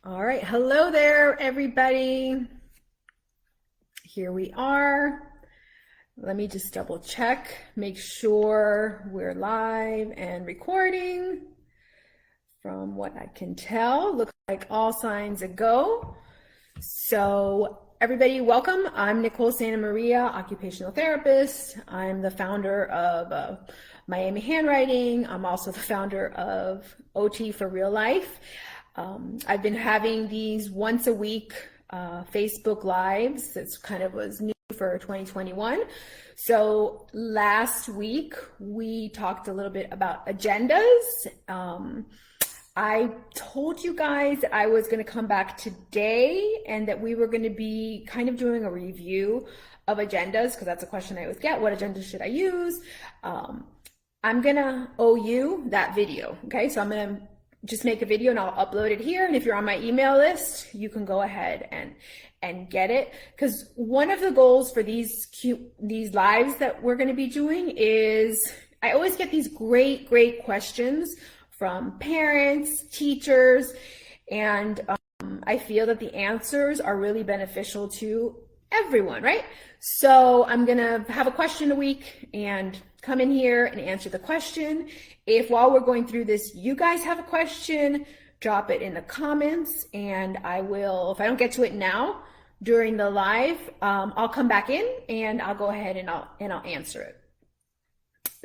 All right, hello there, everybody. Here we are. Let me just double check, make sure we're live and recording. From what I can tell, looks like all signs a go. So everybody, welcome. I'm Nicole Santamaria, occupational therapist. I'm the founder of Miami Handwriting. I'm also the founder of OT for Real Life. I've been having these once a week Facebook Lives. That's kind of was new for 2021. So last week we talked a little bit about agendas. I told you guys that I was going to come back today and that we were going to be kind of doing a review of agendas, because that's a question I always get. What agenda should I use? I'm going to owe you that video. Okay, so I'm going to just make a video and I'll upload it here. And if you're on my email list, you can go ahead and get it. Because one of the goals for these lives that we're going to be doing is, I always get these great questions from parents, teachers, and I feel that the answers are really beneficial to everyone, right? So I'm gonna have a question a week and come in here and answer the question. If while we're going through this, you guys have a question, drop it in the comments and I will, if I don't get to it now during the live, I'll come back in and I'll go ahead and I'll answer it.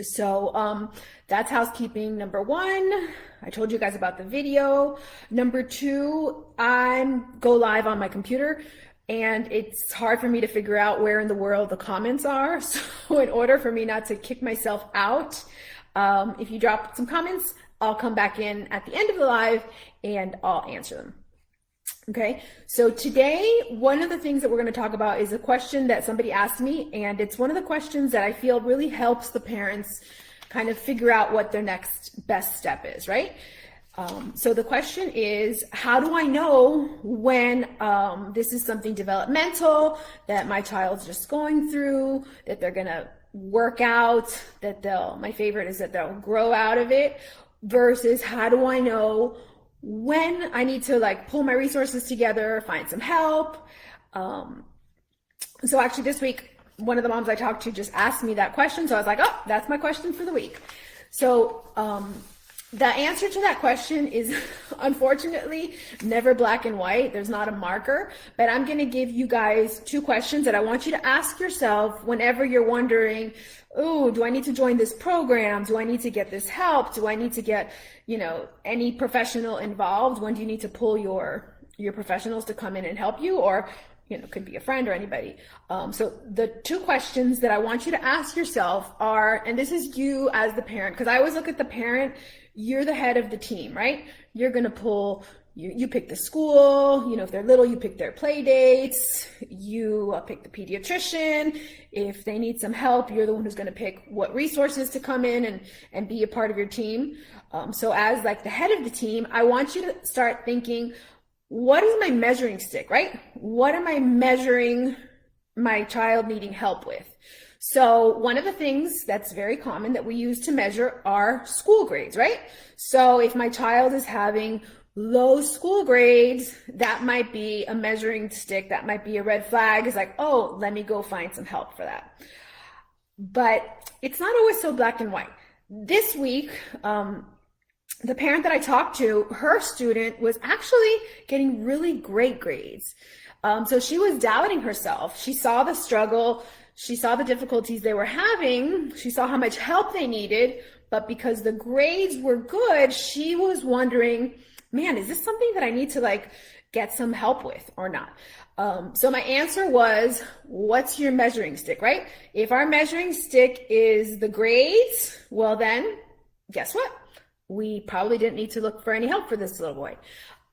So that's housekeeping number one. I told you guys about the video. Number two, I'm go live on my computer and it's hard for me to figure out where in the world the comments are. So in order for me not to kick myself out, if you drop some comments, I'll come back in at the end of the live and I'll answer them. Okay, so today, one of the things that we're going to talk about is a question that somebody asked me, and it's one of the questions that I feel really helps the parents kind of figure out what their next best step is, right? So the question is, how do I know when this is something developmental that my child's just going through, that they're going to work out, that my favorite is that they'll grow out of it, versus how do I know when I need to like pull my resources together, find some help. So actually this week, one of the moms I talked to just asked me that question. So I was like, oh, that's my question for the week. So the answer to that question is unfortunately never black and white. There's not a marker, but I'm going to give you guys two questions that I want you to ask yourself whenever you're wondering, oh, do I need to join this program? Do I need to get this help? Do I need to get, any professional involved? When do you need to pull your professionals to come in and help you? Or, could be a friend or anybody. So the two questions that I want you to ask yourself are, and this is you as the parent, because I always look at the parent, you're the head of the team, right? You're going to pull, you pick the school, if they're little, you pick their play dates, you pick the pediatrician. If they need some help, you're the one who's going to pick what resources to come in and be a part of your team. So as like the head of the team, I want you to start thinking, what is my measuring stick, right? What am I measuring my child needing help with? So one of the things that's very common that we use to measure are school grades, right? So if my child is having low school grades, that might be a measuring stick. That might be a red flag. It's like, oh, let me go find some help for that. But it's not always so black and white. This week, the parent that I talked to, her student was actually getting really great grades. So she was doubting herself. She saw the struggle. She saw the difficulties they were having. She saw how much help they needed. But because the grades were good, she was wondering, man, is this something that I need to like get some help with or not? So my answer was, what's your measuring stick, right? If our measuring stick is the grades, well then, guess what? We probably didn't need to look for any help for this little boy.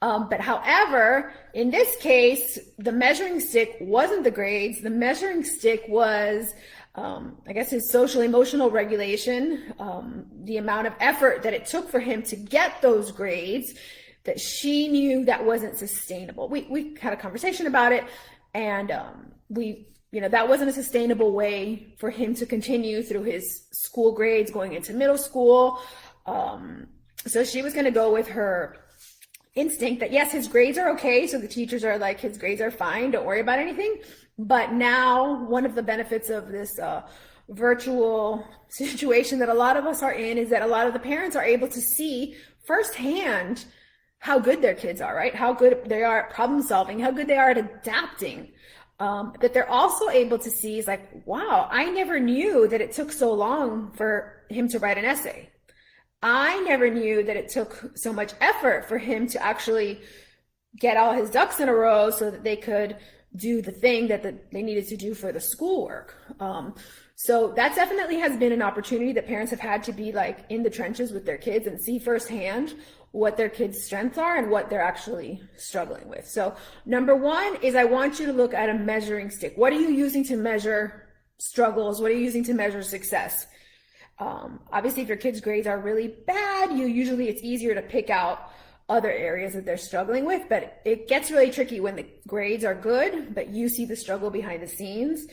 But however, in this case, the measuring stick wasn't the grades. The measuring stick was, I guess, his social emotional regulation, the amount of effort that it took for him to get those grades, that she knew that wasn't sustainable. We had a conversation about it, and that wasn't a sustainable way for him to continue through his school grades going into middle school. So she was going to go with her instinct that yes, his grades are okay. So the teachers are like, his grades are fine. Don't worry about anything. But now one of the benefits of this virtual situation that a lot of us are in is that a lot of the parents are able to see firsthand how good their kids are, right? How good they are at problem solving, how good they are at adapting. But they're also able to see is like, wow, I never knew that it took so long for him to write an essay. I never knew that it took so much effort for him to actually get all his ducks in a row so that they could do the thing that they needed to do for the schoolwork. So that definitely has been an opportunity that parents have had to be like in the trenches with their kids and see firsthand what their kids' strengths are and what they're actually struggling with. So number one is I want you to look at a measuring stick. What are you using to measure struggles? What are you using to measure success? Obviously, if your kids' grades are really bad, it's easier to pick out other areas that they're struggling with, but it gets really tricky when the grades are good, but you see the struggle behind the scenes.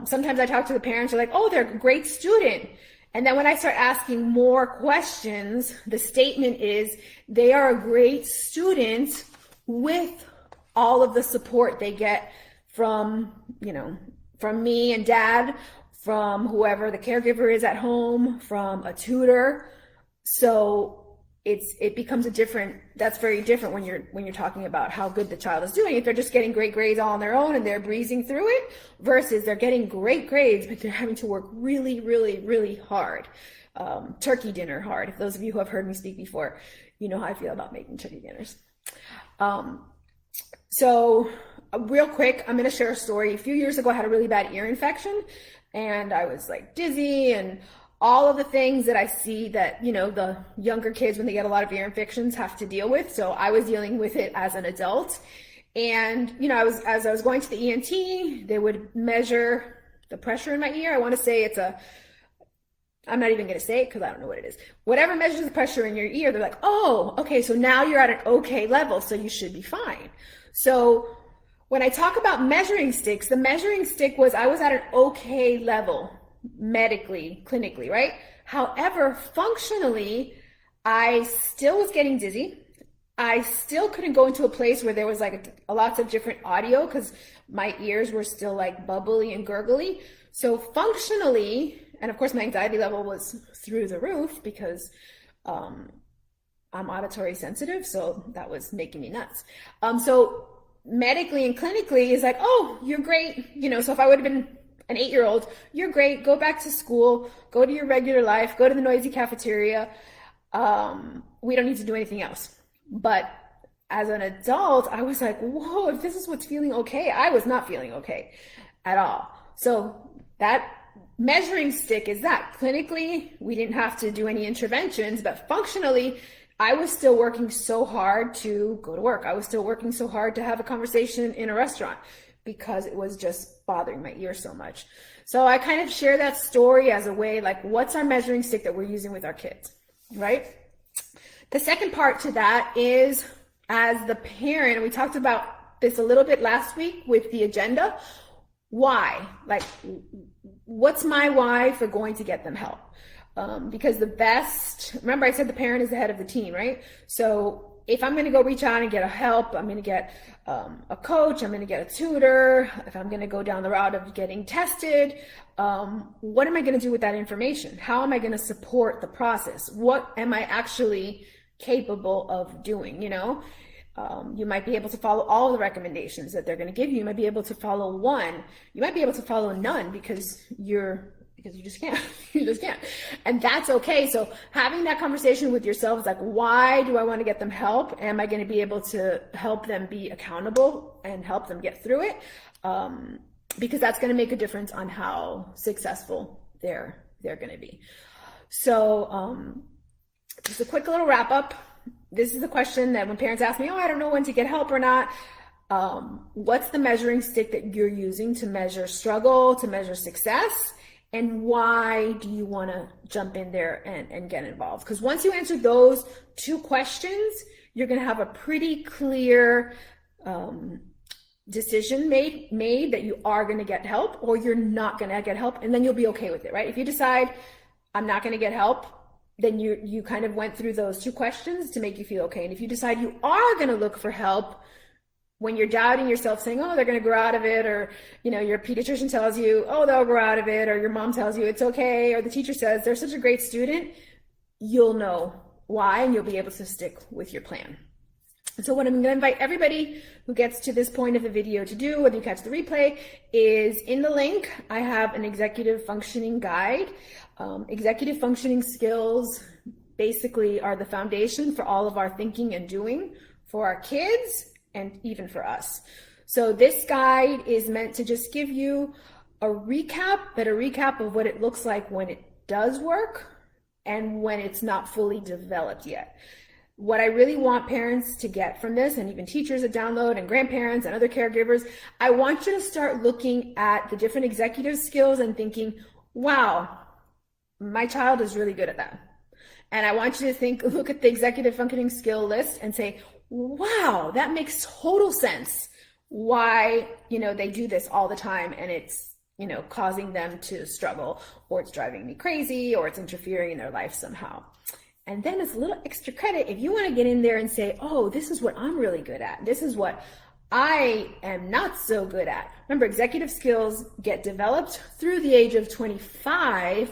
Sometimes I talk to the parents, they're like, oh, they're a great student. And then when I start asking more questions, the statement is they are a great student with all of the support they get from, from me and dad, from whoever the caregiver is at home, from a tutor. So it becomes that's very different when you're talking about how good the child is doing. If they're just getting great grades all on their own and they're breezing through it versus they're getting great grades, but they're having to work really, really, really hard. Turkey dinner hard. If those of you who have heard me speak before, you know how I feel about making turkey dinners. So real quick, I'm going to share a story. A few years ago, I had a really bad ear infection and I was like dizzy and all of the things that I see that, the younger kids when they get a lot of ear infections have to deal with. So I was dealing with it as an adult. And, as I was going to the ENT, they would measure the pressure in my ear. I want to say I'm not even going to say it because I don't know what it is. Whatever measures the pressure in your ear, they're like, oh, okay, so now you're at an okay level, so you should be fine. So when I talk about measuring sticks, the measuring stick was I was at an okay level medically, clinically, right? However, functionally, I still was getting dizzy. I still couldn't go into a place where there was like lots of different audio because my ears were still like bubbly and gurgly. So functionally, and of course my anxiety level was through the roof because I'm auditory sensitive, so that was making me nuts. So medically and clinically is like, oh, you're great. So if I would have been an 8-year-old, you're great, go back to school, go to your regular life, go to the noisy cafeteria. We don't need to do anything else. But as an adult, I was like, whoa, if this is what's feeling okay, I was not feeling okay at all. So that measuring stick is that. Clinically, we didn't have to do any interventions, but functionally, I was still working so hard to go to work. I was still working so hard to have a conversation in a restaurant because it was just bothering my ear so much. So I kind of share that story as a way, like, what's our measuring stick that we're using with our kids, right? The second part to that is, as the parent, and we talked about this a little bit last week with the agenda, why? Like, what's my why for going to get them help? Because remember I said the parent is the head of the team, right? So if I'm going to go reach out and get a help, I'm going to get a coach, I'm going to get a tutor. If I'm going to go down the route of getting tested, what am I going to do with that information? How am I going to support the process? What am I actually capable of doing? You might be able to follow all the recommendations that they're going to give you. You might be able to follow one. You might be able to follow none because you just can't. You just can't. And that's okay. So having that conversation with yourself is like, why do I want to get them help? Am I going to be able to help them be accountable and help them get through it? Because that's going to make a difference on how successful they're going to be. So just a quick little wrap up. This is the question that when parents ask me, oh, I don't know when to get help or not. What's the measuring stick that you're using to measure struggle, to measure success? And why do you want to jump in there and get involved? Because once you answer those two questions, you're going to have a pretty clear decision made that you are going to get help or you're not going to get help. And then you'll be okay with it, right? If you decide I'm not going to get help, then you kind of went through those two questions to make you feel okay. And if you decide you are going to look for help when you're doubting yourself, saying, oh, they're going to grow out of it, or your pediatrician tells you, oh, they'll grow out of it, or your mom tells you it's okay, or the teacher says they're such a great student, you'll know why, and you'll be able to stick with your plan. And so what I'm going to invite everybody who gets to this point of the video to do, whether you catch the replay, is in the link, I have an executive functioning guide. Executive functioning skills basically are the foundation for all of our thinking and doing for our kids and even for us. So this guide is meant to just give you a recap, but a recap of what it looks like when it does work and when it's not fully developed yet. What I really want parents to get from this, and even teachers that download, and grandparents and other caregivers, I want you to start looking at the different executive skills and thinking, wow, my child is really good at that. And I want you to look at the executive functioning skill list and say, wow, that makes total sense why, they do this all the time, and it's, causing them to struggle, or it's driving me crazy, or it's interfering in their life somehow. And then it's a little extra credit if you want to get in there and say, oh, this is what I'm really good at. This is what I am not so good at. Remember, executive skills get developed through the age of 25,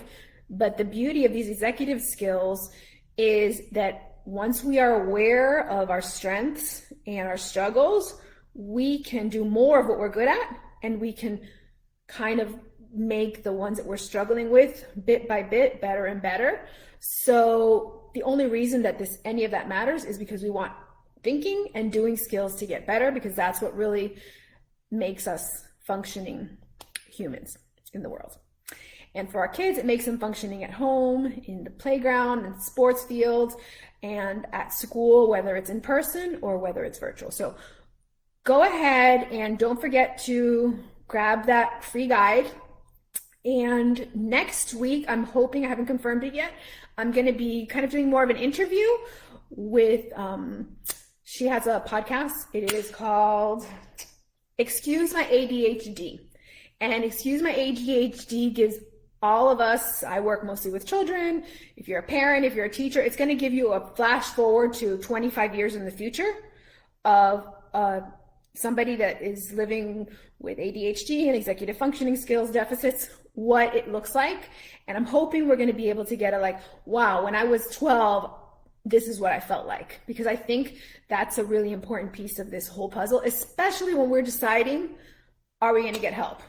but the beauty of these executive skills is that once we are aware of our strengths and our struggles, we can do more of what we're good at, and we can kind of make the ones that we're struggling with bit by bit better and better. So the only reason that any of that matters is because we want thinking and doing skills to get better, because that's what really makes us functioning humans in the world. And for our kids, it makes them functioning at home, in the playground, in the sports field, and at school, whether it's in person or whether it's virtual. So go ahead and don't forget to grab that free guide. And next week, I'm hoping, I haven't confirmed it yet, I'm going to be kind of doing more of an interview with, she has a podcast. It is called Excuse My ADHD. And Excuse My ADHD gives all of us, I work mostly with children, if you're a parent, if you're a teacher, it's going to give you a flash forward to 25 years in the future of somebody that is living with ADHD and executive functioning skills deficits, what it looks like. And I'm hoping we're going to be able to get a like, wow, when I was 12, this is what I felt like. Because I think that's a really important piece of this whole puzzle, especially when we're deciding, are we going to get help?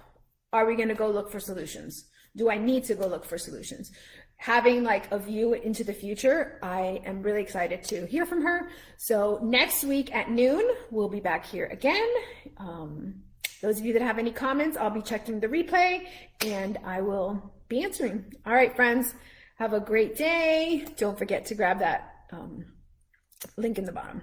Are we going to go look for solutions? Do I need to go look for solutions? Having like a view into the future, I am really excited to hear from her. So next week at noon, we'll be back here again. Those of you that have any comments, I'll be checking the replay and I will be answering. All right, friends, have a great day. Don't forget to grab that link in the bottom.